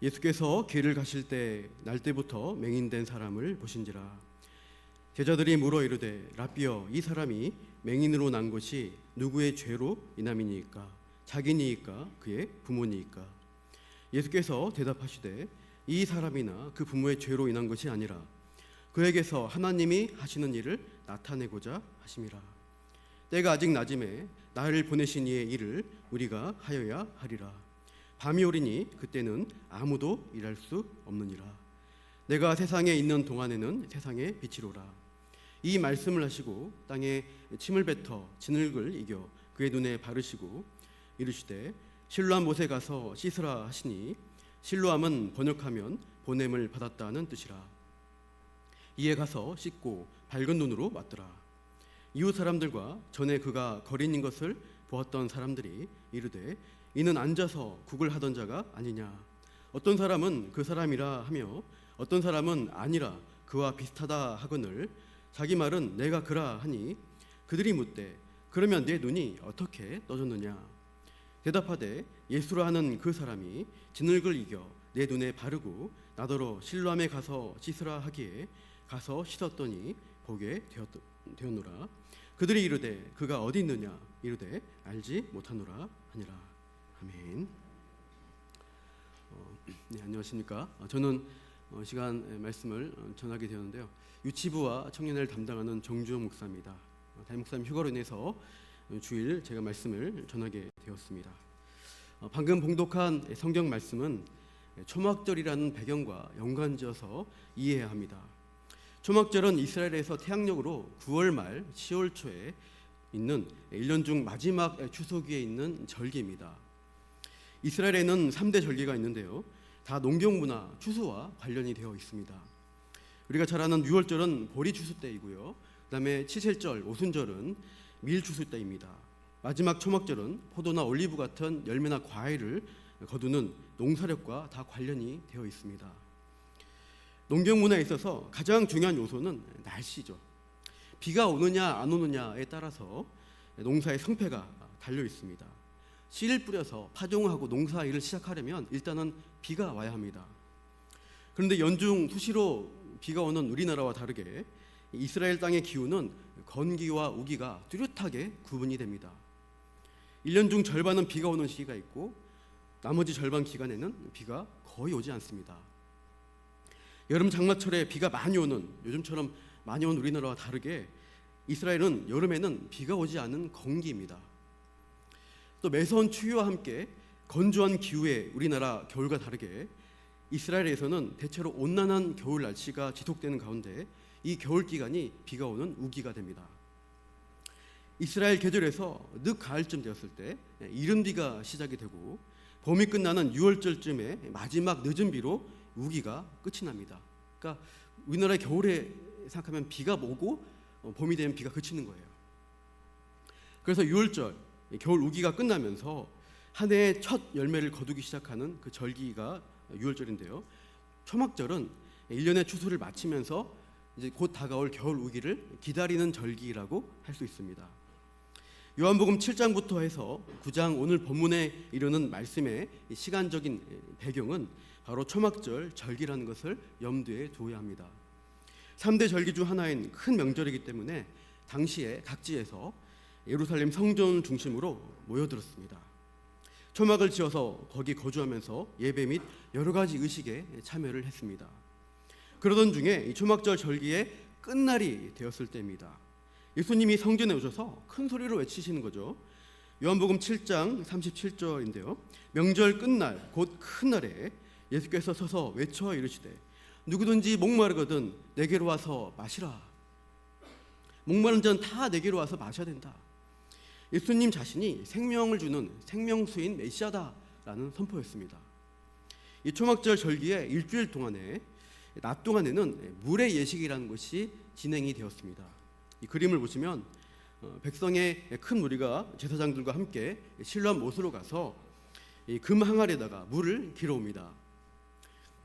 예수께서 길을 가실 때 날때부터 맹인된 사람을 보신지라. 제자들이 물어 이르되 라삐여, 이 사람이 맹인으로 난 것이 누구의 죄로 인함이니이까? 자기니이까 그의 부모니이까? 예수께서 대답하시되 이 사람이나 그 부모의 죄로 인한 것이 아니라 그에게서 하나님이 하시는 일을 나타내고자 하심이라. 때가 아직 낮음에 나를 보내신 이의 일을 우리가 하여야 하리라. 밤이 오리니 그때는 아무도 일할 수 없느니라. 내가 세상에 있는 동안에는 세상의 빛이로라. 이 말씀을 하시고 땅에 침을 뱉어 진흙을 이겨 그의 눈에 바르시고 이르시되 실로암 못에 가서 씻으라 하시니, 실로암은 번역하면 보냄을 받았다는 뜻이라. 이에 가서 씻고 밝은 눈으로 왔더라. 이웃 사람들과 전에 그가 거린인 것을 보았던 사람들이 이르되 이는 앉아서 국을 하던 자가 아니냐. 어떤 사람은 그 사람이라 하며 어떤 사람은 아니라 그와 비슷하다 하거늘 자기 말은 내가 그라 하니, 그들이 묻되 그러면 내 눈이 어떻게 떠졌느냐. 대답하되 예수라 하는 그 사람이 진흙을 이겨 내 눈에 바르고 나더러 실로암에 가서 씻으라 하기에 가서 씻었더니 보게 되었노라. 그들이 이르되 그가 어디 있느냐. 이르되 알지 못하노라 하니라. 아멘. 네, 안녕하십니까. 저는 시간 말씀을 전하게 되었는데요. 유치부와 청년회를 담당하는 정주영 목사입니다. 담임 목사님 휴가로 인해서 주일 제가 말씀을 전하게 되었습니다. 방금 봉독한 성경 말씀은 초막절이라는 배경과 연관지어서 이해해야 합니다. 초막절은 이스라엘에서 태양력으로 9월 말 10월 초에 있는 1년 중 마지막 추수기에 있는 절기입니다. 이스라엘에는 3대 절기가 있는데요, 다 농경문화, 추수와 관련이 되어 있습니다. 우리가 잘 아는 유월절은 보리 추수 때이고요, 그 다음에 칠칠절, 오순절은 밀 추수 때입니다. 마지막 초막절은 포도나 올리브 같은 열매나 과일을 거두는 농사력과 다 관련이 되어 있습니다. 농경문화에 있어서 가장 중요한 요소는 날씨죠. 비가 오느냐 안 오느냐에 따라서 농사의 성패가 달려 있습니다. 씨를 뿌려서 파종하고 농사일을 시작하려면 일단은 비가 와야 합니다. 그런데 연중 수시로 비가 오는 우리나라와 다르게 이스라엘 땅의 기후는 건기와 우기가 뚜렷하게 구분이 됩니다. 1년 중 절반은 비가 오는 시기가 있고 나머지 절반 기간에는 비가 거의 오지 않습니다. 여름 장마철에 비가 많이 오는, 요즘처럼 많이 오는 우리나라와 다르게 이스라엘은 여름에는 비가 오지 않은 건기입니다. 또 매서운 추위와 함께 건조한 기후에 우리나라 겨울과 다르게 이스라엘에서는 대체로 온난한 겨울 날씨가 지속되는 가운데 이 겨울 기간이 비가 오는 우기가 됩니다. 이스라엘 계절에서 늦가을쯤 되었을 때 이른 비가 시작이 되고 봄이 끝나는 6월절쯤에 마지막 늦은 비로 우기가 끝이 납니다. 그러니까 우리나라의 겨울에 생각하면 비가 오고 봄이 되면 비가 그치는 거예요. 그래서 6월절, 겨울 우기가 끝나면서 한 해의 첫 열매를 거두기 시작하는 그 절기가 6월절인데요. 초막절은 1년의 추수를 마치면서 이제 곧 다가올 겨울 우기를 기다리는 절기라고 할 수 있습니다. 요한복음 7장부터 해서 9장 오늘 본문에 이르는 말씀의 시간적인 배경은 바로 초막절 절기라는 것을 염두에 두어야 합니다. 3대 절기 중 하나인 큰 명절이기 때문에 당시에 각지에서 예루살렘 성전 중심으로 모여들었습니다. 초막을 지어서 거기 거주하면서 예배 및 여러 가지 의식에 참여를 했습니다. 그러던 중에 이 초막절 절기의 끝날이 되었을 때입니다. 예수님이 성전에 오셔서 큰 소리로 외치시는 거죠. 요한복음 7장 37절인데요. 명절 끝날 곧 큰 날에 예수께서 서서 외쳐 이르시되 누구든지 목마르거든 내게로 와서 마시라. 목마른 자는 다 내게로 와서 마셔야 된다. 예수님 자신이 생명을 주는 생명수인 메시아다라는 선포였습니다. 이 초막절 절기의 일주일 동안에 낮 동안에는 물의 예식이라는 것이 진행이 되었습니다. 이 그림을 보시면 백성의 큰 무리가 제사장들과 함께 실로암 못으로 가서 이 금 항아리에다가 물을 길어옵니다.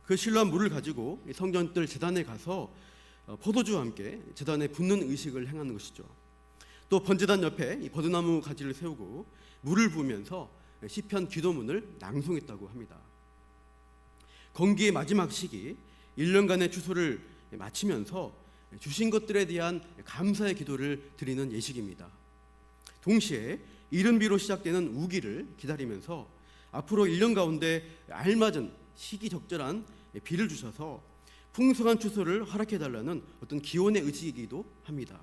그 실로암 물을 가지고 성전들 제단에 가서 포도주와 함께 제단에 붓는 의식을 행하는 것이죠. 또 번제단 옆에 이 버드나무 가지를 세우고 물을 부으면서 시편 기도문을 낭송했다고 합니다. 건기의 마지막 시기 1년간의 추수를 마치면서 주신 것들에 대한 감사의 기도를 드리는 예식입니다. 동시에 이른 비로 시작되는 우기를 기다리면서 앞으로 1년 가운데 알맞은 시기적절한 비를 주셔서 풍성한 추수를 허락해달라는 어떤 기원의 의지이기도 합니다.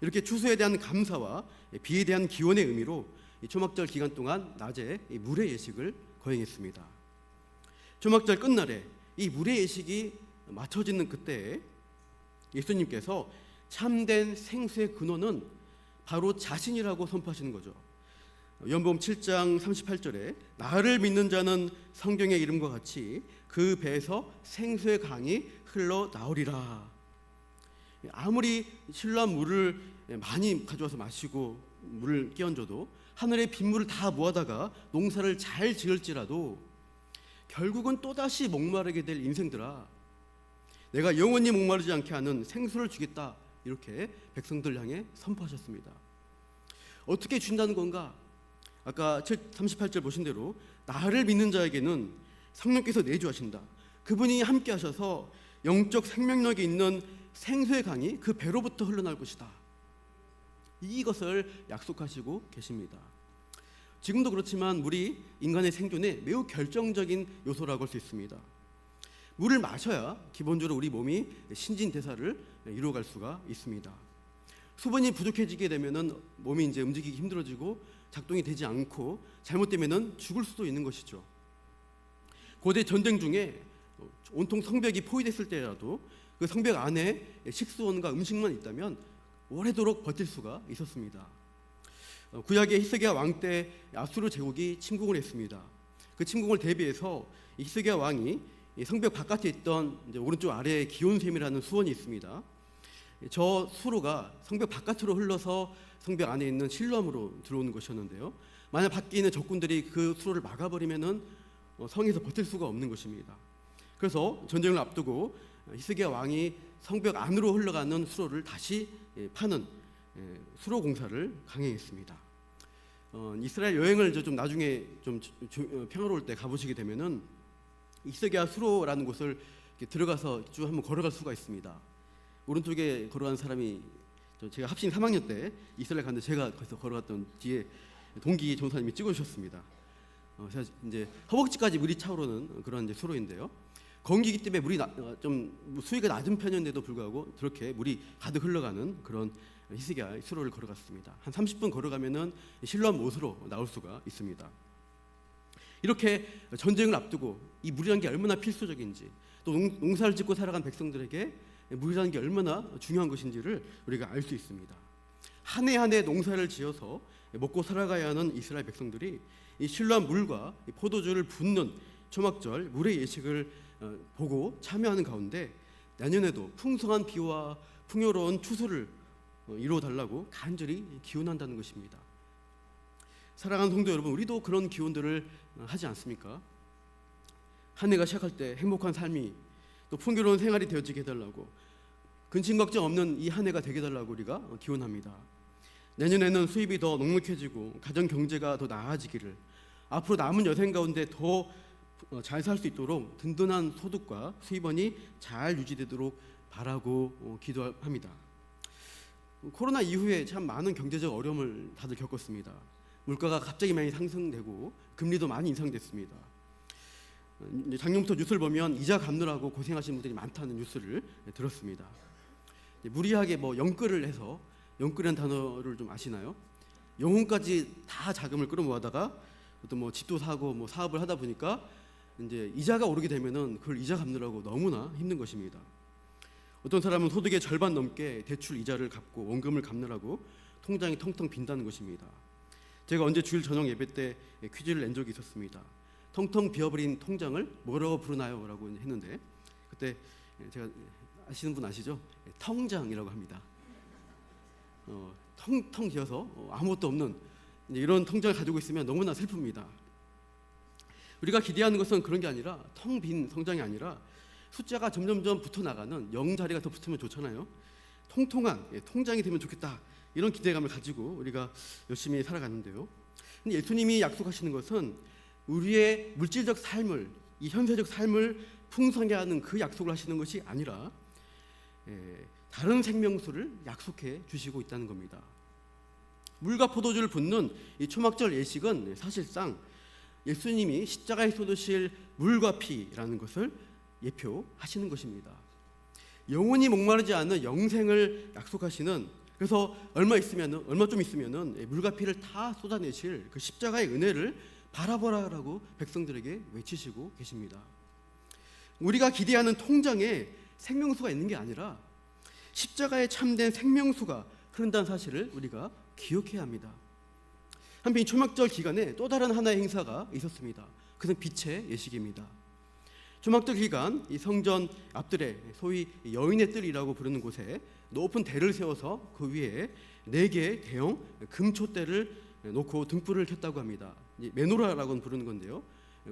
이렇게 추수에 대한 감사와 비에 대한 기원의 의미로 초막절 기간 동안 낮에 물의 예식을 거행했습니다. 초막절 끝날에 이 물의 예식이 마쳐지는 그때 예수님께서 참된 생수의 근원은 바로 자신이라고 선포하시는 거죠. 요한복음 7장 38절에 나를 믿는 자는 성경의 이름과 같이 그 배에서 생수의 강이 흘러 나오리라. 아무리 신라한 물을 많이 가져와서 마시고 물을 끼얹어도 하늘의 빗물을 다 모아다가 농사를 잘 지을지라도 결국은 또다시 목마르게 될 인생들아, 내가 영원히 목마르지 않게 하는 생수를 주겠다, 이렇게 백성들 향해 선포하셨습니다. 어떻게 준다는 건가? 아까 38절 보신 대로 나를 믿는 자에게는 성령께서 내주하신다. 그분이 함께 하셔서 영적 생명력이 있는 생수의 강이 그 배로부터 흘러나올 것이다. 이것을 약속하시고 계십니다. 지금도 그렇지만 물이 인간의 생존에 매우 결정적인 요소라고 할 수 있습니다. 물을 마셔야 기본적으로 우리 몸이 신진대사를 이루어갈 수가 있습니다. 수분이 부족해지게 되면은 몸이 이제 움직이기 힘들어지고 작동이 되지 않고 잘못되면은 죽을 수도 있는 것이죠. 고대 전쟁 중에 온통 성벽이 포위됐을 때라도 그 성벽 안에 식수원과 음식만 있다면 오래도록 버틸 수가 있었습니다. 구약의 히스기야 왕 때 아수르 제국이 침공을 했습니다. 그 침공을 대비해서 히스기야 왕이 성벽 바깥에 있던 이제 오른쪽 아래에 기온샘이라는 수원이 있습니다. 저 수로가 성벽 바깥으로 흘러서 성벽 안에 있는 실로암으로 들어오는 것이었는데요. 만약 밖에 있는 적군들이 그 수로를 막아버리면은 성에서 버틸 수가 없는 것입니다. 그래서 전쟁을 앞두고 히스기야 왕이 성벽 안으로 흘러가는 수로를 다시 파는 수로 공사를 강행했습니다. 이스라엘 여행을 좀 나중에 좀 평화로울 때 가보시게 되면은 히스기야 수로라는 곳을 들어가서 쭉 한번 걸어갈 수가 있습니다. 오른쪽에 걸어간 사람이 제가 합신 3학년 때 이스라엘 갔는데 제가 거기서 걸어갔던 뒤에 동기 전사님이 찍어주셨습니다. 제가 이제 허벅지까지 물이 차오르는 그런 이제 수로인데요. 건기기 때문에 물이 좀 수위가 낮은 편인데도 불구하고 그렇게 물이 가득 흘러가는 그런 히스기야 수로를 걸어갔습니다. 한 30분 걸어가면은 실로암 못으로 나올 수가 있습니다. 이렇게 전쟁을 앞두고 이 물이라는 게 얼마나 필수적인지, 또 농사를 짓고 살아간 백성들에게 물이라는 게 얼마나 중요한 것인지를 우리가 알 수 있습니다. 한 해 한 해 농사를 지어서 먹고 살아가야 하는 이스라엘 백성들이 이 실로암 물과 이 포도주를 붓는 초막절 물의 예식을 보고 참여하는 가운데 내년에도 풍성한 비와 풍요로운 추수를 이루어 달라고 간절히 기원한다는 것입니다. 사랑하는 성도 여러분, 우리도 그런 기원들을 하지 않습니까? 한 해가 시작할 때 행복한 삶이, 또 풍요로운 생활이 되어지게 해달라고, 근심 걱정 없는 이 한 해가 되게 해달라고 우리가 기원합니다. 내년에는 수입이 더 넉넉해지고 가정 경제가 더 나아지기를, 앞으로 남은 여생 가운데 더 잘 살 수 있도록 든든한 소득과 수입원이 잘 유지되도록 바라고 기도합니다. 코로나 이후에 참 많은 경제적 어려움을 다들 겪었습니다. 물가가 갑자기 많이 상승되고 금리도 많이 인상됐습니다. 작년부터 뉴스를 보면 이자 갚느라고 고생하시는 분들이 많다는 뉴스를 들었습니다. 무리하게 영끌을 해서, 영끌이라는 단어를 좀 아시나요? 영혼까지 다 자금을 끌어모아다가 또 집도 사고 사업을 하다 보니까 이제 이자가 오르게 되면은 그걸 이자 갚느라고 너무나 힘든 것입니다. 어떤 사람은 소득의 절반 넘게 대출 이자를 갚고 원금을 갚느라고 통장이 텅텅 빈다는 것입니다. 제가 언제 주일 저녁 예배 때 퀴즈를 낸 적이 있었습니다. 텅텅 비어버린 통장을 뭐라고 부르나요? 라고 했는데 그때 제가 아시는 분 아시죠? 텅장이라고 합니다. 텅텅 비어서 아무것도 없는 이런 통장을 가지고 있으면 너무나 슬픕니다. 우리가 기대하는 것은 그런 게 아니라 텅 빈 성장이 아니라 숫자가 점점점 붙어나가는 0 자리가 더 붙으면 좋잖아요. 통통한 통장이 되면 좋겠다, 이런 기대감을 가지고 우리가 열심히 살아가는데요. 근데 예수님이 약속하시는 것은 우리의 물질적 삶을 이 현세적 삶을 풍성하게 하는 그 약속을 하시는 것이 아니라 다른 생명수를 약속해 주시고 있다는 겁니다. 물과 포도주를 붓는 이 초막절 예식은 사실상 예수님이 십자가에 쏟으실 물과 피라는 것을 예표하시는 것입니다. 영원히 목마르지 않은 영생을 약속하시는, 그래서 얼마 좀 있으면은 물과 피를 다 쏟아내실 그 십자가의 은혜를 바라보라라고 백성들에게 외치시고 계십니다. 우리가 기대하는 통장에 생명수가 있는 게 아니라 십자가에 참된 생명수가 흐른다는 사실을 우리가 기억해야 합니다. 한편 이 초막절 기간에 또 다른 하나의 행사가 있었습니다. 그것은 빛의 예식입니다. 초막절 기간 이 성전 앞뜰에 소위 여인의 뜰이라고 부르는 곳에 높은 대를 세워서 그 위에 4개의 대형 금촛대를 놓고 등불을 켰다고 합니다. 메노라라고 부르는 건데요.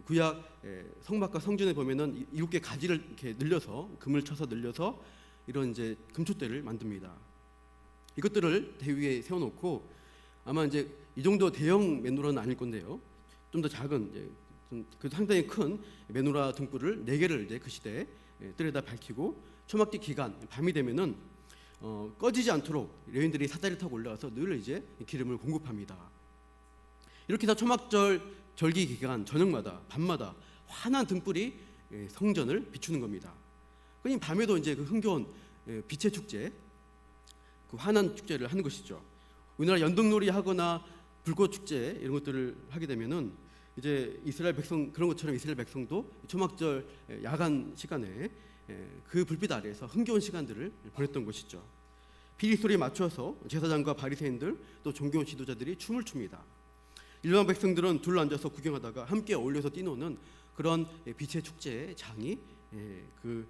구약 성막과 성전에 보면은 7개 가지를 이렇게 늘려서 금을 쳐서 늘려서 이런 이제 금촛대를 만듭니다. 이것들을 대 위에 세워놓고 아마 이제 이 정도 대형 메노라는 아닐 건데요. 좀 더 작은 이제 그 상당히 큰 메노라 등불을 4개를 이제 그 시대에 뜰에다 밝히고 초막절 기간 밤이 되면은 꺼지지 않도록 여인들이 사다리 타고 올라와서 늘 이제 기름을 공급합니다. 이렇게 다 초막절 절기 기간 저녁마다 밤마다 환한 등불이 성전을 비추는 겁니다. 그러니 밤에도 이제 그 흥겨운 빛의 축제, 그 환한 축제를 하는 것이죠. 우리나라 연등놀이 하거나 불꽃 축제 이런 것들을 하게 되면은 이제 이스라엘 백성, 그런 것처럼 이스라엘 백성도 초막절 야간 시간에 그 불빛 아래에서 흥겨운 시간들을 보냈던 것이죠. 피리 소리에 맞춰서 제사장과 바리새인들 또 종교 지도자들이 춤을 춥니다. 일반 백성들은 둘러 앉아서 구경하다가 함께 어울려서 뛰노는 그런 빛의 축제의 장이 그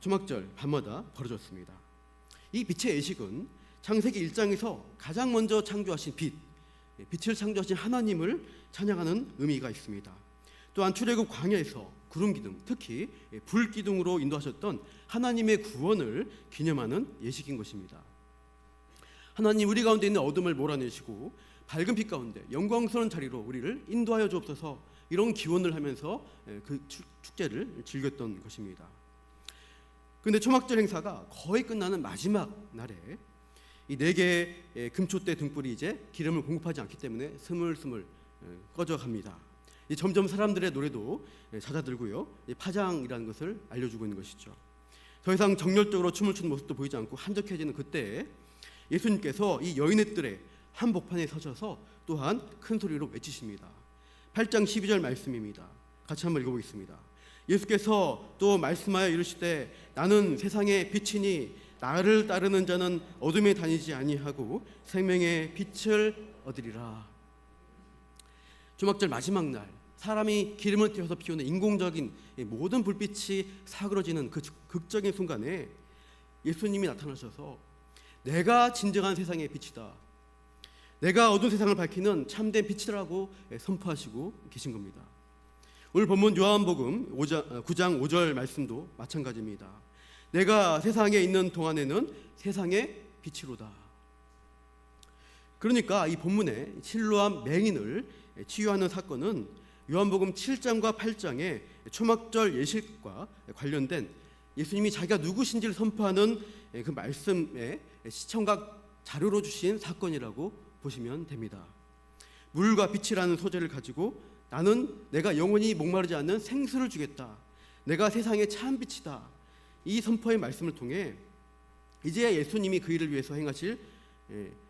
초막절 밤마다 벌어졌습니다. 이 빛의 예식은 창세기 1장에서 가장 먼저 창조하신 빛을 창조하신 하나님을 찬양하는 의미가 있습니다. 또한 출애굽 광야에서 구름 기둥, 특히 불 기둥으로 인도하셨던 하나님의 구원을 기념하는 예식인 것입니다. 하나님, 우리 가운데 있는 어둠을 몰아내시고 밝은 빛 가운데 영광스러운 자리로 우리를 인도하여 주옵소서, 이런 기원을 하면서 그 축제를 즐겼던 것입니다. 그런데 초막절 행사가 거의 끝나는 마지막 날에 이 4개의 금촛대 등불이 이제 기름을 공급하지 않기 때문에 스물스물 꺼져갑니다. 점점 사람들의 노래도 잦아들고요, 파장이라는 것을 알려주고 있는 것이죠. 더 이상 정열적으로 춤을 추는 모습도 보이지 않고 한적해지는 그때에 예수님께서 이 여인의 뜰에 한복판에 서셔서 또한 큰 소리로 외치십니다. 8장 12절 말씀입니다. 같이 한번 읽어보겠습니다. 예수께서 또 말씀하여 이르시되 나는 세상의 빛이니 나를 따르는 자는 어둠에 다니지 아니하고 생명의 빛을 얻으리라. 초막절 마지막 날, 사람이 기름을 띄워서 피우는 인공적인 모든 불빛이 사그러지는 그 극적인 순간에 예수님이 나타나셔서 내가 진정한 세상의 빛이다, 내가 어두운 세상을 밝히는 참된 빛이라고 선포하시고 계신 겁니다. 오늘 본문 요한복음 9장 5절 말씀도 마찬가지입니다. 내가 세상에 있는 동안에는 세상의 빛이로다. 그러니까 이 본문에 실로암 맹인을 치유하는 사건은 요한복음 7장과 8장의 초막절 예식과 관련된 예수님이 자기가 누구신지를 선포하는 그 말씀의 시청각 자료로 주신 사건이라고 보시면 됩니다. 물과 빛이라는 소재를 가지고 나는 내가 영원히 목마르지 않는 생수를 주겠다, 내가 세상의 참 빛이다, 이 선포의 말씀을 통해 이제 예수님이 그 일을 위해서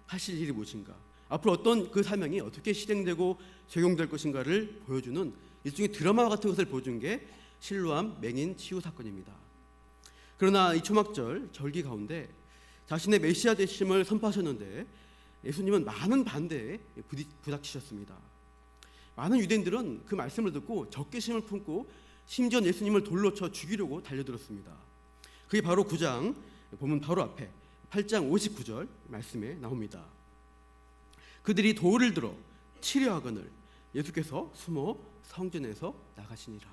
하실 일이 무엇인가, 앞으로 어떤 그 사명이 어떻게 실행되고 적용될 것인가를 보여주는 일종의 드라마 같은 것을 보여준 게 실로암 맹인 치유 사건입니다. 그러나 이 초막절 절기 가운데 자신의 메시아 되심을 선포하셨는데 예수님은 많은 반대에 부닥치셨습니다. 많은 유대인들은 그 말씀을 듣고 적개심을 품고 심지어 예수님을 돌로 쳐 죽이려고 달려들었습니다. 그게 바로 9장 보면 바로 앞에 8장 59절 말씀에 나옵니다. 그들이 돌을 들어 치려 하거늘 예수께서 숨어 성전에서 나가시니라.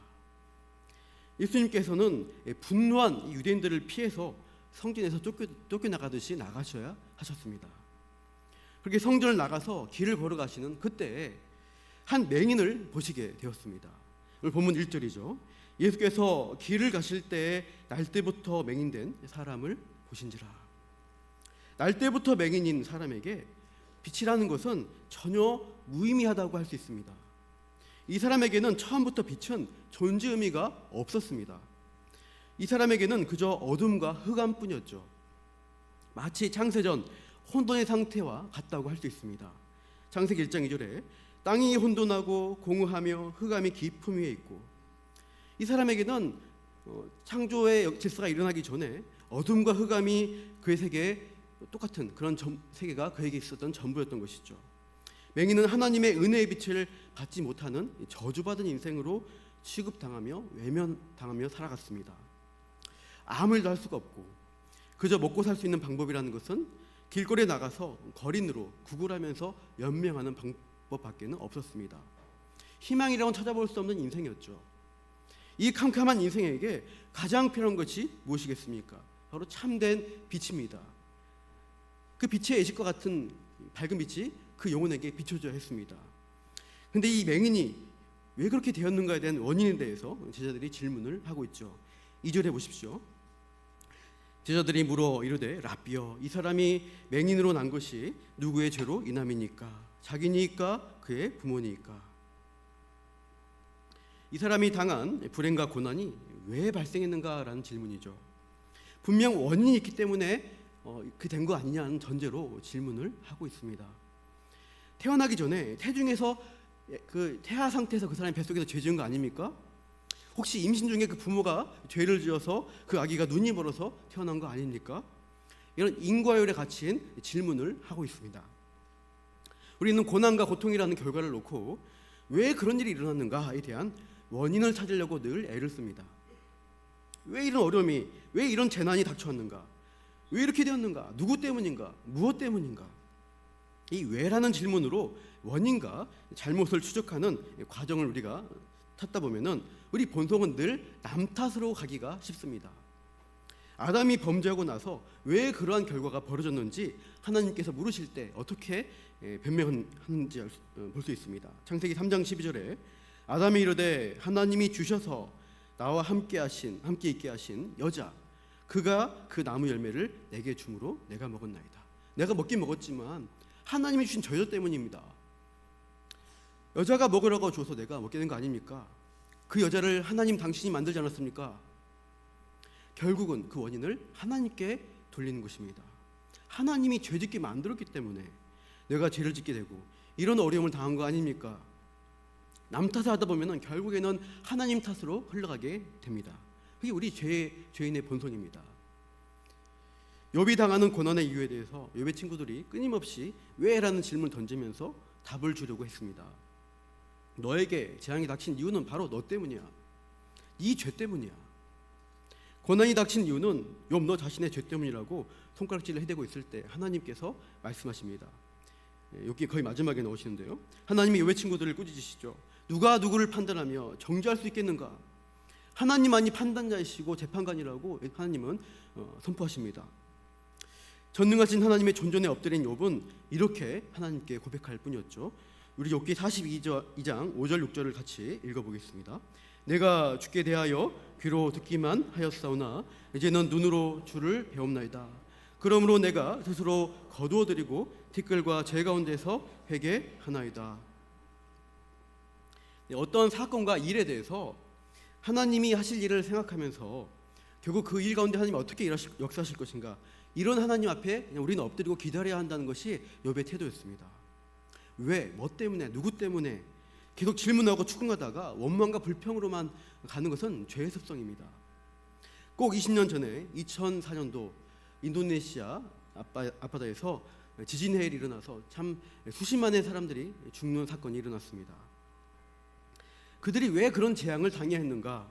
예수님께서는 분노한 유대인들을 피해서 성전에서 쫓겨나가듯이 나가셔야 하셨습니다. 그렇게 성전을 나가서 길을 걸어가시는 그때 한 맹인을 보시게 되었습니다. 오늘 본문 1절이죠. 예수께서 길을 가실 때 날때부터 맹인된 사람을 보신지라. 날때부터 맹인인 사람에게 빛이라는 것은 전혀 무의미하다고 할 수 있습니다. 이 사람에게는 처음부터 빛은 존재 의미가 없었습니다. 이 사람에게는 그저 어둠과 흑암뿐이었죠. 마치 창세전 혼돈의 상태와 같다고 할 수 있습니다. 창세기 1장 2절에 땅이 혼돈하고 공허하며 흑암이 깊음 위에 있고, 이 사람에게는 창조의 질서가 일어나기 전에 어둠과 흑암이 그의 세계에 똑같은 그런 세계가 그에게 있었던 전부였던 것이죠. 맹인은 하나님의 은혜의 빛을 받지 못하는 저주받은 인생으로 취급당하며 외면당하며 살아갔습니다. 아무 일도 할 수가 없고 그저 먹고 살 수 있는 방법이라는 것은 길거리에 나가서 거린으로 구걸하면서 연명하는 방법밖에는 없었습니다. 희망이라고는 찾아볼 수 없는 인생이었죠. 이 캄캄한 인생에게 가장 필요한 것이 무엇이겠습니까? 바로 참된 빛입니다. 그 빛의 애식과 같은 밝은 빛이 그 영혼에게 비춰져야 했습니다. 그런데 이 맹인이 왜 그렇게 되었는가에 대한 원인에 대해서 제자들이 질문을 하고 있죠. 2절에 보십시오. 제자들이 물어 이르되 라삐여, 이 사람이 맹인으로 난 것이 누구의 죄로 인함이니까? 자기니까 그의 부모니까? 이 사람이 당한 불행과 고난이 왜 발생했는가라는 질문이죠. 분명 원인이 있기 때문에 그 된 거 아니냐는 전제로 질문을 하고 있습니다. 태어나기 전에 태중에서 그 태아 상태에서 그 사람이 뱃속에서 죄 지은 거 아닙니까? 혹시 임신 중에 그 부모가 죄를 지어서 그 아기가 눈이 멀어서 태어난 거 아닙니까? 이런 인과율에 갇힌 질문을 하고 있습니다. 우리는 고난과 고통이라는 결과를 놓고 왜 그런 일이 일어났는가에 대한 원인을 찾으려고 늘 애를 씁니다. 왜 이런 어려움이, 왜 이런 재난이 닥쳐왔는가? 왜 이렇게 되었는가? 누구 때문인가? 무엇 때문인가? 이 왜라는 질문으로 원인과 잘못을 추적하는 과정을 우리가 찾다 보면은 우리 본성은 늘 남 탓으로 가기가 쉽습니다. 아담이 범죄하고 나서 왜 그러한 결과가 벌어졌는지 하나님께서 물으실 때 어떻게 변명하는지 볼 수 있습니다. 창세기 3장 12절에 아담이 이르되 하나님이 주셔서 나와 함께 있게 하신 여자, 그가 그 나무 열매를 내게 주므로 내가 먹었나이다. 내가 먹긴 먹었지만 하나님이 주신 저 여자 때문입니다. 여자가 먹으라고 줘서 내가 먹게 된 거 아닙니까? 그 여자를 하나님 당신이 만들지 않았습니까? 결국은 그 원인을 하나님께 돌리는 것입니다. 하나님이 죄짓게 만들었기 때문에 내가 죄를 짓게 되고 이런 어려움을 당한 거 아닙니까? 남 탓을 하다 보면 결국에는 하나님 탓으로 흘러가게 됩니다. 그게 우리 죄인의 본성입니다. 욥이 당하는 고난의 이유에 대해서 욥의 친구들이 끊임없이 왜라는 질문을 던지면서 답을 주려고 했습니다. 너에게 재앙이 닥친 이유는 바로 너 때문이야. 네 죄 때문이야. 고난이 닥친 이유는 욥 너 자신의 죄 때문이라고 손가락질을 해대고 있을 때 하나님께서 말씀하십니다. 여기 거의 마지막에 나오시는데요. 하나님이 욥의 친구들을 꾸짖으시죠. 누가 누구를 판단하며 정죄할 수 있겠는가? 하나님만이 판단자이시고 재판관이라고 하나님은 선포하십니다. 전능하신 하나님의 존전에 엎드린 욥은 이렇게 하나님께 고백할 뿐이었죠. 우리 욥기 42장 5절 6절을 같이 읽어보겠습니다. 내가 주께 대하여 귀로 듣기만 하였사오나 이제는 눈으로 주를 배움나이다. 그러므로 내가 스스로 거두어드리고 티끌과 재 가운데서 회개하나이다. 어떤 사건과 일에 대해서 하나님이 하실 일을 생각하면서 결국 그 일 가운데 하나님이 어떻게 역사하실 것인가, 이런 하나님 앞에 우리는 엎드리고 기다려야 한다는 것이 욥의 태도였습니다. 왜? 뭐 때문에? 누구 때문에? 계속 질문하고 추궁하다가 원망과 불평으로만 가는 것은 죄의 습성입니다. 꼭 20년 전에 2004년도 인도네시아 앞바다에서 지진 해일이 일어나서 참 수십만의 사람들이 죽는 사건이 일어났습니다. 그들이 왜 그런 재앙을 당해야 했는가?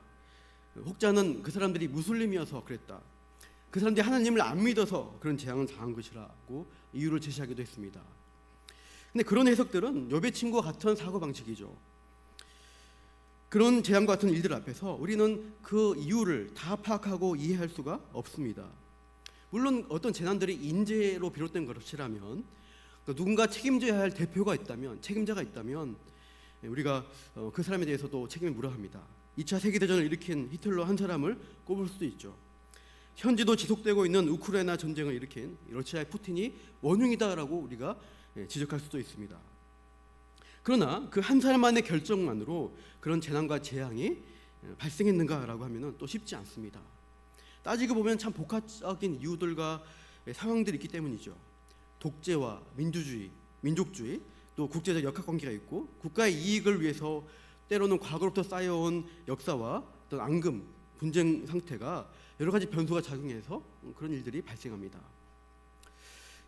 혹자는 그 사람들이 무슬림이어서 그랬다. 그 사람들이 하나님을 안 믿어서 그런 재앙을 당한 것이라고 이유를 제시하기도 했습니다. 근데 그런 해석들은 욥의 친구와 같은 사고방식이죠. 그런 재앙과 같은 일들 앞에서 우리는 그 이유를 다 파악하고 이해할 수가 없습니다. 물론 어떤 재난들이 인재로 비롯된 것이라면, 누군가 책임져야 할 대표가 있다면, 책임자가 있다면 우리가 그 사람에 대해서도 책임을 물어야 합니다. 2차 세계대전을 일으킨 히틀러 한 사람을 꼽을 수도 있죠. 현지도 지속되고 있는 우크라이나 전쟁을 일으킨 러시아의 푸틴이 원흉이다라고 우리가 지적할 수도 있습니다. 그러나 그 한 사람만의 결정만으로 그런 재난과 재앙이 발생했는가라고 하면은 또 쉽지 않습니다. 따지고 보면 참 복합적인 이유들과 상황들이 있기 때문이죠. 독재와 민주주의, 민족주의, 또 국제적 역학관계가 있고 국가의 이익을 위해서 때로는 과거로부터 쌓여온 역사와 어떤 앙금, 분쟁 상태가 여러 가지 변수가 작용해서 그런 일들이 발생합니다.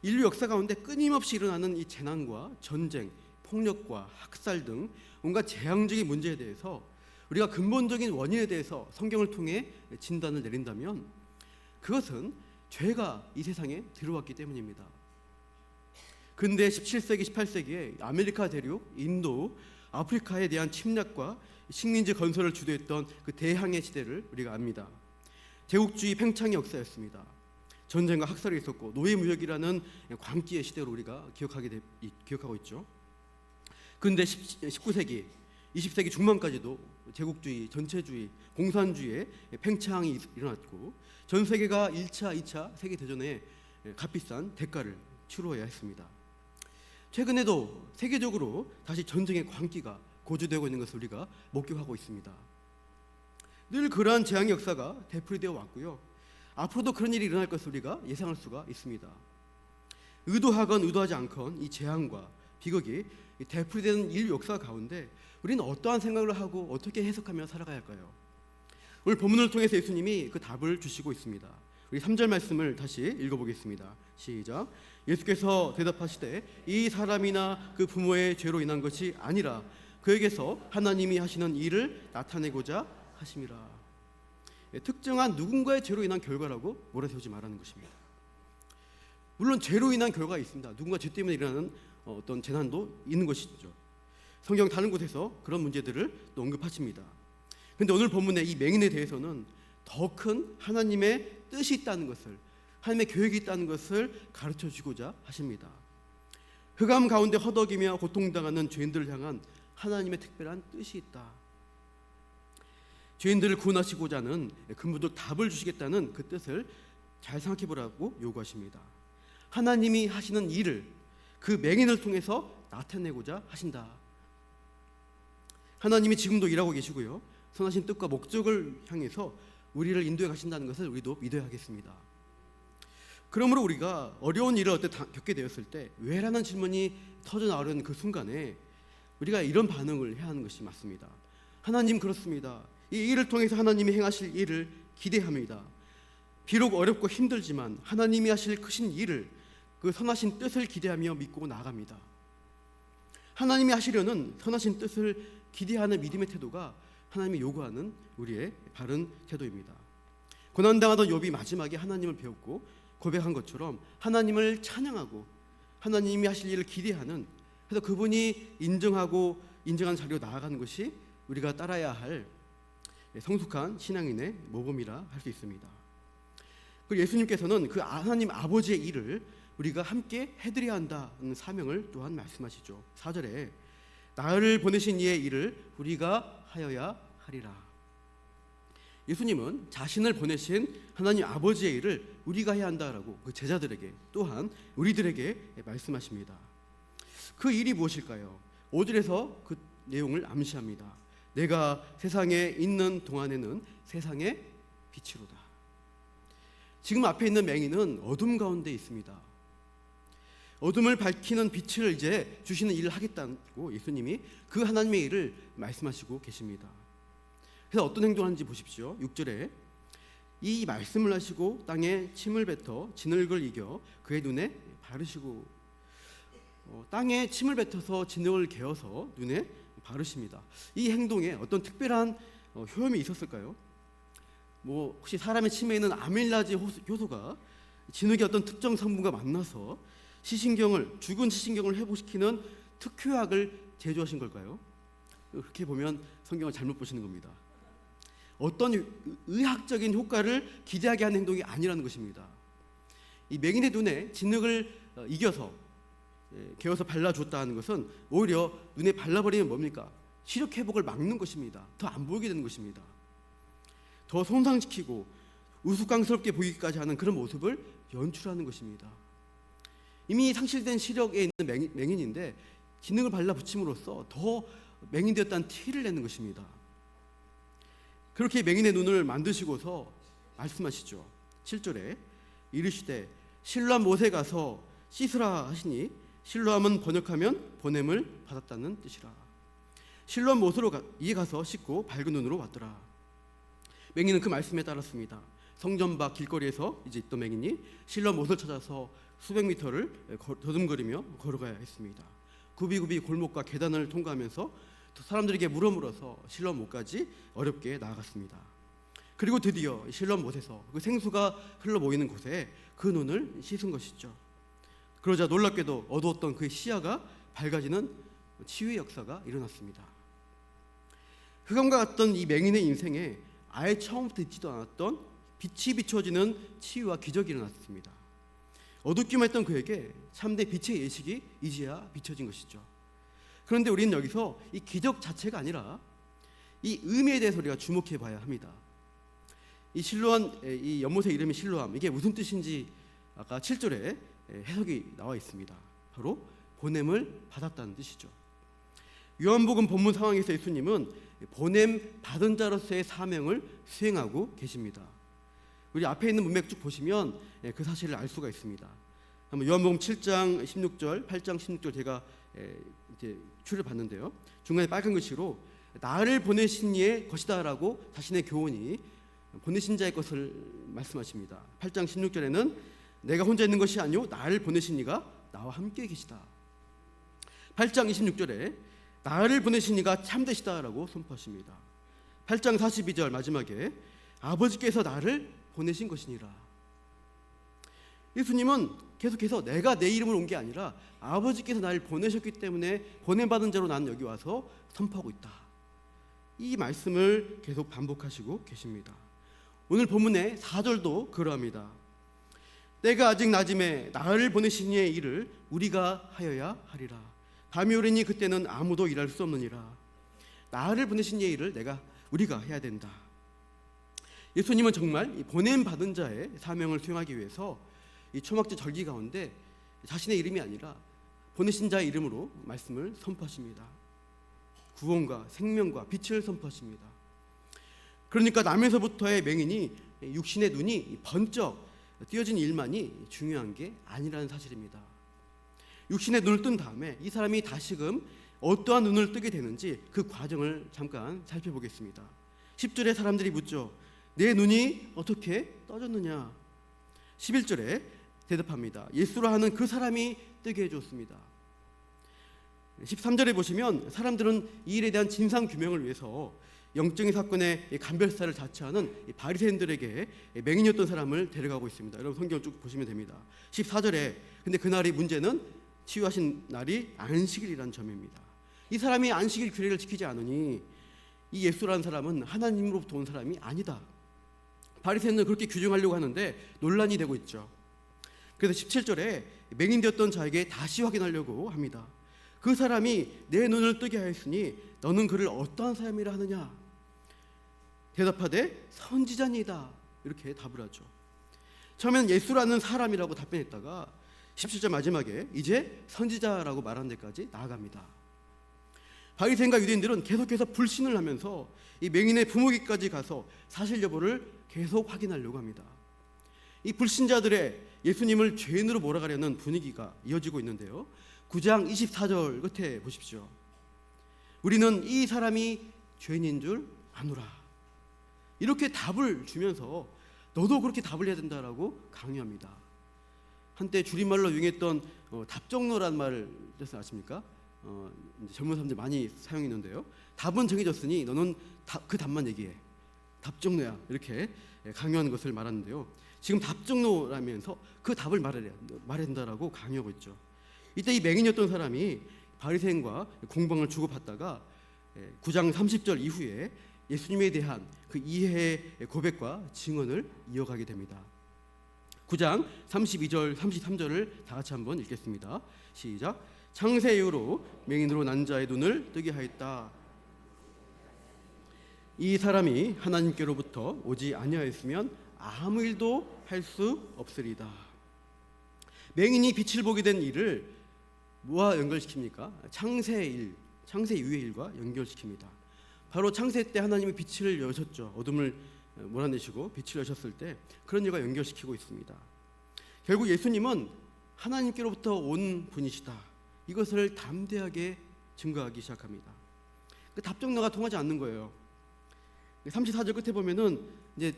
인류 역사 가운데 끊임없이 일어나는 이 재난과 전쟁, 폭력과 학살 등 온갖 재앙적인 문제에 대해서 우리가 근본적인 원인에 대해서 성경을 통해 진단을 내린다면 그것은 죄가 이 세상에 들어왔기 때문입니다. 근대 17세기, 18세기에 아메리카 대륙, 인도, 아프리카에 대한 침략과 식민지 건설을 주도했던 그 대항해 시대를 우리가 압니다. 제국주의 팽창의 역사였습니다. 전쟁과 학살이 있었고 노예무역이라는 광기의 시대로 우리가 기억하고 있죠. 근데 19세기, 20세기 중반까지도 제국주의, 전체주의, 공산주의의 팽창이 일어났고 전 세계가 1차, 2차 세계대전에 값비싼 대가를 치러야 했습니다. 최근에도 세계적으로 다시 전쟁의 광기가 고조되고 있는 것을 우리가 목격하고 있습니다. 늘 그러한 재앙의 역사가 되풀이되어 왔고요. 앞으로도 그런 일이 일어날 것을 우리가 예상할 수가 있습니다. 의도하건 의도하지 않건 이 재앙과 비극이 되풀이되는 인류 역사 가운데 우리는 어떠한 생각을 하고 어떻게 해석하며 살아가야 할까요? 오늘 본문을 통해서 예수님이 그 답을 주시고 있습니다. 우리 3절 말씀을 다시 읽어보겠습니다. 시작. 예수께서 대답하시되 이 사람이나 그 부모의 죄로 인한 것이 아니라 그에게서 하나님이 하시는 일을 나타내고자 하심이라. 특정한 누군가의 죄로 인한 결과라고 몰아세우지 말라는 것입니다. 물론 죄로 인한 결과가 있습니다. 누군가 죄 때문에 일어나는 어떤 재난도 있는 것이죠. 성경 다른 곳에서 그런 문제들을 또 언급하십니다. 그런데 오늘 본문의 이 맹인에 대해서는 더 큰 하나님의 뜻이 있다는 것을, 하나님의 계획이 있다는 것을 가르쳐 주고자 하십니다. 흑암 가운데 허덕이며 고통당하는 죄인들을 향한 하나님의 특별한 뜻이 있다. 죄인들을 구원하시고자 하는 근본적 답을 주시겠다는 그 뜻을 잘 생각해 보라고 요구하십니다. 하나님이 하시는 일을 그 맹인을 통해서 나타내고자 하신다. 하나님이 지금도 일하고 계시고요. 선하신 뜻과 목적을 향해서 우리를 인도해 가신다는 것을 우리도 믿어야 하겠습니다. 그러므로 우리가 어려운 일을 겪게 되었을 때 왜라는 질문이 터져 나오는 그 순간에 우리가 이런 반응을 해야 하는 것이 맞습니다. 하나님 그렇습니다. 이 일을 통해서 하나님이 행하실 일을 기대합니다. 비록 어렵고 힘들지만 하나님이 하실 크신 일을, 그 선하신 뜻을 기대하며 믿고 나아갑니다. 하나님이 하시려는 선하신 뜻을 기대하는 믿음의 태도가 하나님이 요구하는 우리의 바른 태도입니다. 고난당하던 욥이 마지막에 하나님을 배웠고 고백한 것처럼 하나님을 찬양하고 하나님이 하실 일을 기대하는, 그래서 그분이 인정하고 인정한 자리로 나아가는 것이 우리가 따라야 할 성숙한 신앙인의 모범이라 할 수 있습니다. 그리고 예수님께서는 그 하나님 아버지의 일을 우리가 함께 해드려야 한다는 사명을 또한 말씀하시죠. 4절에 나를 보내신 이의 일을 우리가 하여야 하리라. 예수님은 자신을 보내신 하나님 아버지의 일을 우리가 해야 한다라고 그 제자들에게 또한 우리들에게 말씀하십니다. 그 일이 무엇일까요? 5절에서 그 내용을 암시합니다. 내가 세상에 있는 동안에는 세상의 빛이로다. 지금 앞에 있는 맹인은 어둠 가운데 있습니다. 어둠을 밝히는 빛을 이제 주시는 일을 하겠다고 예수님이 그 하나님의 일을 말씀하시고 계십니다. 그래서 어떤 행동을 하는지 보십시오. 6절에 이 말씀을 하시고 땅에 침을 뱉어 진흙을 이겨 그의 눈에 바르시고, 땅에 침을 뱉어서 진흙을 개어서 눈에 바르십니다. 이 행동에 어떤 특별한 효험이 있었을까요? 혹시 사람의 침에 있는 아밀라제 효소가 진흙의 어떤 특정 성분과 만나서 죽은 시신경을 회복시키는 특효약을 제조하신 걸까요? 그렇게 보면 성경을 잘못 보시는 겁니다. 어떤 의학적인 효과를 기대하게 하는 행동이 아니라는 것입니다. 이 맹인의 눈에 진흙을 이겨서 개어서 발라줬다는 것은 오히려 눈에 발라버리면 뭡니까? 시력 회복을 막는 것입니다. 더 안 보이게 되는 것입니다. 더 손상시키고 우스꽝스럽게 보이기까지 하는 그런 모습을 연출하는 것입니다. 이미 상실된 시력에 있는 맹인인데 기능을 발라붙임으로써 더 맹인되었다는 티를 내는 것입니다. 그렇게 맹인의 눈을 만드시고서 말씀하시죠. 7절에 이르시되 실로암 못에 가서 씻으라 하시니 실로암은 번역하면 보냄을 받았다는 뜻이라. 실로암 못으로 이에 가서 씻고 밝은 눈으로 왔더라. 맹인은 그 말씀에 따랐습니다. 성전 밖 길거리에서 이제 있던 맹인이 실로암 못을 찾아서 수백 미터를 더듬거리며 걸어가야 했습니다. 굽이굽이 골목과 계단을 통과하면서 사람들에게 물어물어서 실로암 못까지 어렵게 나아갔습니다. 그리고 드디어 실로암 못에서 그 생수가 흘러 모이는 곳에 그 눈을 씻은 것이죠. 그러자 놀랍게도 어두웠던 그의 시야가 밝아지는 치유의 역사가 일어났습니다. 흑암과 같던 이 맹인의 인생에 아예 처음부터 있지도 않았던 빛이 비춰지는 치유와 기적이 일어났습니다. 어둡기만 했던 그에게 참된 빛의 예식이 이제야 비춰진 것이죠. 그런데 우리는 여기서 이 기적 자체가 아니라 이 의미에 대해서 우리가 주목해 봐야 합니다. 이 실로암, 이 연못의 이름이 실로암, 이게 무슨 뜻인지 아까 7절에 해석이 나와 있습니다. 바로 보냄을 받았다는 뜻이죠. 요한복음 본문 상황에서 예수님은 보냄 받은 자로서의 사명을 수행하고 계십니다. 우리 앞에 있는 문맥 쭉 보시면 그 사실을 알 수가 있습니다. 한번 요한복음 7장 16절, 8장 16절 제가 이제 추를 봤는데요. 중간에 빨간 글씨로 나를 보내신 이의 것이다라고 자신의 교훈이 보내신 자의 것을 말씀하십니다. 8장 16절에는 내가 혼자 있는 것이 아니요 나를 보내신 이가 나와 함께 계시다. 8장 26절에 나를 보내신 이가 참되시다라고 선포하십니다. 8장 42절 마지막에 아버지께서 나를 보내신 것이니라. 예수님은 계속해서 내가 내 이름을 온 게 아니라 아버지께서 나를 보내셨기 때문에 보냄받은 자로 나는 여기 와서 선포하고 있다. 이 말씀을 계속 반복하시고 계십니다. 오늘 본문의 4절도 그러합니다. 때가 아직 낮음에 나를 보내신 이의 일을 우리가 하여야 하리라. 밤이 오리니 그때는 아무도 일할 수 없느니라. 나를 보내신 이의 일을 우리가 해야 된다. 예수님은 정말 보냄 받은 자의 사명을 수행하기 위해서 이 초막절 절기 가운데 자신의 이름이 아니라 보내신 자의 이름으로 말씀을 선포하십니다. 구원과 생명과 빛을 선포하십니다. 그러니까 남에서부터의 맹인이 육신의 눈이 번쩍 띄어진 일만이 중요한 게 아니라는 사실입니다. 육신의 눈을 뜬 다음에 이 사람이 다시금 어떠한 눈을 뜨게 되는지 그 과정을 잠깐 살펴보겠습니다. 10절에 사람들이 묻죠. 내 눈이 어떻게 떠졌느냐? 11절에 대답합니다. 예수라 하는 그 사람이 뜨게 해줬습니다. 13절에 보시면 사람들은 이 일에 대한 진상규명을 위해서 영적인 사건의 간별사를 자처하는 바리새인들에게 맹인이었던 사람을 데려가고 있습니다. 여러분 성경 쭉 보시면 됩니다. 14절에 근데 그날이 문제는 치유하신 날이 안식일이라는 점입니다. 이 사람이 안식일 규례를 지키지 않으니 이 예수라는 사람은 하나님으로부터 온 사람이 아니다. 바리새인은 그렇게 규정하려고 하는데 논란이 되고 있죠. 그래서 17절에 맹인되었던 자에게 다시 확인하려고 합니다. 그 사람이 내 눈을 뜨게 하였으니 너는 그를 어떠한 사람이라 하느냐? 대답하되 선지자니이다. 이렇게 답을 하죠. 처음에는 예수라는 사람이라고 답변했다가 17절 마지막에 이제 선지자라고 말하는 데까지 나아갑니다. 바리새인과 유대인들은 계속해서 불신을 하면서 이 맹인의 부모에게까지 가서 사실 여부를 계속 확인하려고 합니다. 이 불신자들의 예수님을 죄인으로 몰아가려는 분위기가 이어지고 있는데요. 9장 24절 끝에 보십시오. 우리는 이 사람이 죄인인 줄 아노라. 이렇게 답을 주면서 너도 그렇게 답을 해야 된다라고 강요합니다. 한때 줄임말로 유행했던 답정너란 말을 아십니까? 이제 젊은 사람들 많이 사용했는데요. 답은 정해졌으니 너는 그 답만 얘기해. 답정너야. 이렇게 강요하는 것을 말하는데요. 지금 답정너라면서 그 답을 말해야 된다라고 강요하고 있죠. 이때 이 맹인이었던 사람이 바리새인과 공방을 주고받다가 9장 30절 이후에 예수님에 대한 그 이해의 고백과 증언을 이어가게 됩니다. 9장 32절 33절을 다 같이 한번 읽겠습니다. 시작. 창세 이후로 맹인으로 난 자의 눈을 뜨게 하였다. 이 사람이 하나님께로부터 오지 아니하였으면 아무 일도 할 수 없으리다. 맹인이 빛을 보게 된 일을 뭐와 연결시킵니까? 창세의 일, 창세 이후의 일과 연결시킵니다. 바로 창세 때 하나님이 빛을 여셨죠. 어둠을 몰아내시고 빛을 여셨을 때 그런 일과 연결시키고 있습니다. 결국 예수님은 하나님께로부터 온 분이시다. 이것을 담대하게 증거하기 시작합니다. 그 답정너가 통하지 않는 거예요. 34절 끝에 보면은 이제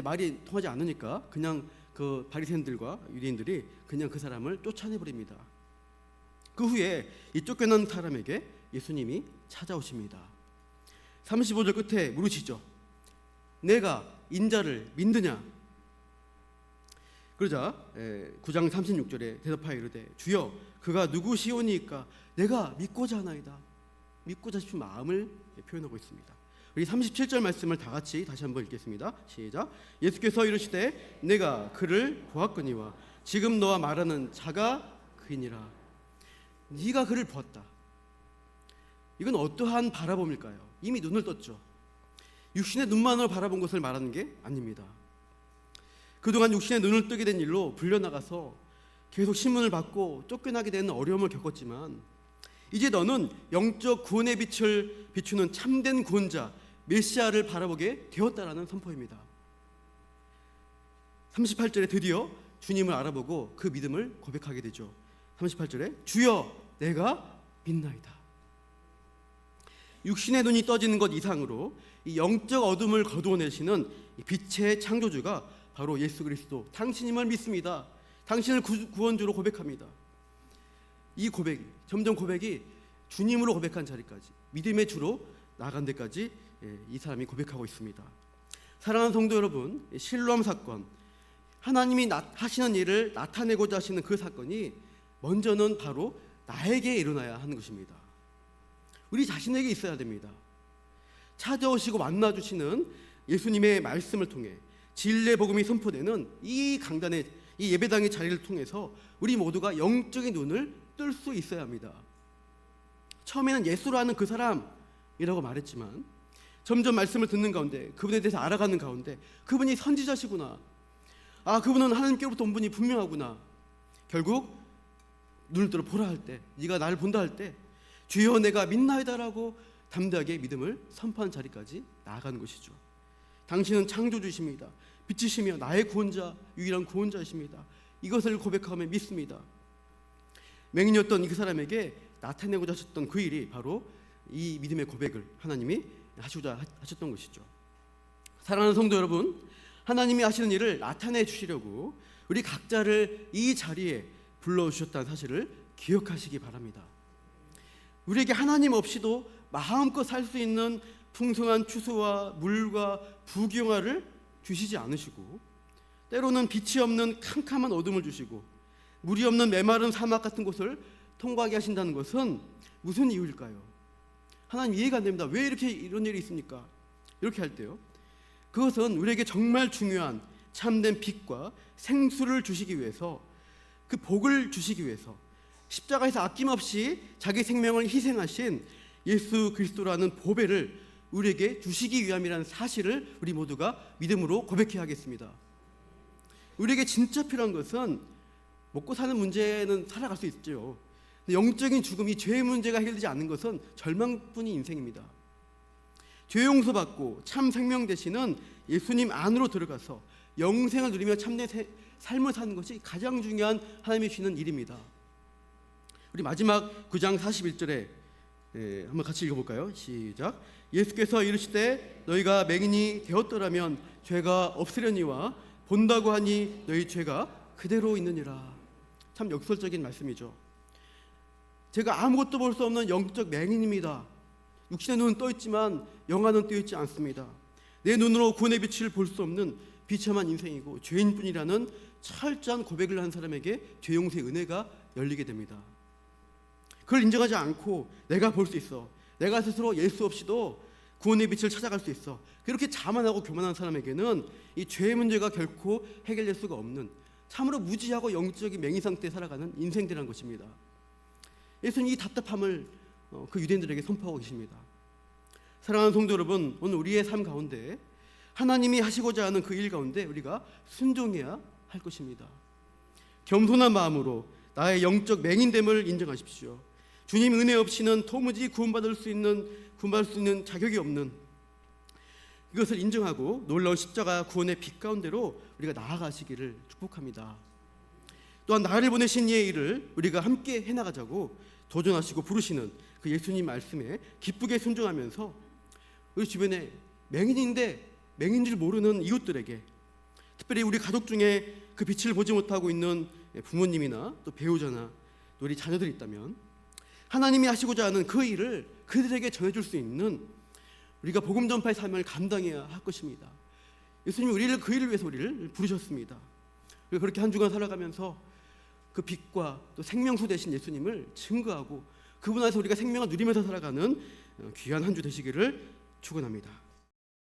말이 통하지 않으니까 그냥 그 바리새인들과 유대인들이 그냥 그 사람을 쫓아내 버립니다. 그 후에 이 쫓겨난 사람에게 예수님이 찾아오십니다. 35절 끝에 물으시죠. 내가 인자를 믿느냐? 그러자 9장 36절에 대답하여 이르되 주여 그가 누구시오니까 내가 믿고자 하나이다. 믿고자 싶은 마음을 표현하고 있습니다. 우리 37절 말씀을 다 같이 다시 한번 읽겠습니다. 시작. 예수께서 이르시되 내가 그를 보았거니와 지금 너와 말하는 자가 그이니라. 네가 그를 보았다. 이건 어떠한 바라봄일까요? 이미 눈을 떴죠. 육신의 눈만으로 바라본 것을 말하는 게 아닙니다. 그동안 육신의 눈을 뜨게 된 일로 불려나가서 계속 신문을 받고 쫓겨나게 되는 어려움을 겪었지만 이제 너는 영적 구원의 빛을 비추는 참된 구원자 메시아를 바라보게 되었다라는 선포입니다. 38절에 드디어 주님을 알아보고 그 믿음을 고백하게 되죠. 38절에 주여 내가 믿나이다. 육신의 눈이 떠지는 것 이상으로 이 영적 어둠을 거두어내시는 빛의 창조주가 바로 예수 그리스도, 당신임을 믿습니다. 당신을 구원주로 고백합니다. 이 고백이 점점 고백이 주님으로 고백한 자리까지 믿음의 주로 나아간 데까지 이 사람이 고백하고 있습니다. 사랑하는 성도 여러분, 실로암 사건, 하나님이 하시는 일을 나타내고자 하시는 그 사건이 먼저는 바로 나에게 일어나야 하는 것입니다. 우리 자신에게 있어야 됩니다. 찾아오시고 만나주시는 예수님의 말씀을 통해 진리의 복음이 선포되는 이 강단의 이 예배당의 자리를 통해서 우리 모두가 영적인 눈을 뜰 수 있어야 합니다. 처음에는 예수라는 그 사람이라고 말했지만 점점 말씀을 듣는 가운데 그분에 대해서 알아가는 가운데 그분이 선지자시구나, 그분은 하나님께로부터 온 분이 분명하구나. 결국 눈을 들어 보라 할 때, 네가 나를 본다 할 때 주여 내가 믿나이다라고 담대하게 믿음을 선포한 자리까지 나아가는 것이죠. 당신은 창조주이십니다. 빛이시며 나의 구원자, 유일한 구원자이십니다. 이것을 고백하며 믿습니다. 맹인이었던 그 사람에게 나타내고자 하셨던 그 일이 바로 이 믿음의 고백을 하나님이 하시고자 하셨던 것이죠. 사랑하는 성도 여러분, 하나님이 하시는 일을 나타내 주시려고 우리 각자를 이 자리에 불러주셨다는 사실을 기억하시기 바랍니다. 우리에게 하나님 없이도 마음껏 살 수 있는 풍성한 추수와 물과 부귀영화를 주시지 않으시고 때로는 빛이 없는 캄캄한 어둠을 주시고 물이 없는 메마른 사막 같은 곳을 통과하게 하신다는 것은 무슨 이유일까요? 하나님 이해가 안 됩니다. 왜 이렇게 이런 일이 있습니까? 이렇게 할 때요, 그것은 우리에게 정말 중요한 참된 빛과 생수를 주시기 위해서, 그 복을 주시기 위해서 십자가에서 아낌없이 자기 생명을 희생하신 예수 그리스도라는 보배를 우리에게 주시기 위함이라는 사실을 우리 모두가 믿음으로 고백해야 하겠습니다. 우리에게 진짜 필요한 것은 먹고 사는 문제는 살아갈 수 있죠. 영적인 죽음이 죄의 문제가 해결되지 않는 것은 절망뿐인 인생입니다. 죄 용서받고 참 생명 되시는 예수님 안으로 들어가서 영생을 누리며 참된 삶을 사는 것이 가장 중요한 하나님이 주시는 일입니다. 우리 마지막 9장 41절에 한번 같이 읽어볼까요? 시작. 예수께서 이르시되 너희가 맹인이 되었더라면 죄가 없으려니와 본다고 하니 너희 죄가 그대로 있느니라. 참 역설적인 말씀이죠. 제가 아무것도 볼 수 없는 영적 맹인입니다. 육신의 눈은 떠있지만 영안은 떠있지 않습니다. 내 눈으로 구원의 빛을 볼 수 없는 비참한 인생이고 죄인뿐이라는 철저한 고백을 한 사람에게 죄 용서의 은혜가 열리게 됩니다. 그걸 인정하지 않고 내가 볼 수 있어, 내가 스스로 예수 없이도 구원의 빛을 찾아갈 수 있어, 그렇게 자만하고 교만한 사람에게는 이 죄의 문제가 결코 해결될 수가 없는 참으로 무지하고 영적인 맹인 상태에 살아가는 인생들이라는 것입니다. 예수님 이 답답함을 그 유대인들에게 선포하고 계십니다. 사랑하는 성도 여러분, 오늘 우리의 삶 가운데 하나님이 하시고자 하는 그 일 가운데 우리가 순종해야 할 것입니다. 겸손한 마음으로 나의 영적 맹인됨을 인정하십시오. 주님 은혜 없이는 도무지 구원받을 수 있는 자격이 없는 이것을 인정하고 놀라운 십자가 구원의 빛 가운데로 우리가 나아가시기를 축복합니다. 또한 나를 보내신 이의 일을 우리가 함께 해나가자고 도전하시고 부르시는 그 예수님 말씀에 기쁘게 순종하면서 우리 주변에 맹인인데 맹인 줄 모르는 이웃들에게, 특별히 우리 가족 중에 그 빛을 보지 못하고 있는 부모님이나 또 배우자나 또 우리 자녀들이 있다면 하나님이 하시고자 하는 그 일을 그들에게 전해줄 수 있는 우리가 복음 전파의 삶을 감당해야 할 것입니다. 예수님이 우리를 그 일을 위해서 우리를 부르셨습니다. 그리고 그렇게 한 주간 살아가면서 그 빛과 또 생명수 되신 예수님을 증거하고 그분 안에서 우리가 생명을 누리면서 살아가는 귀한 한 주 되시기를 축원합니다.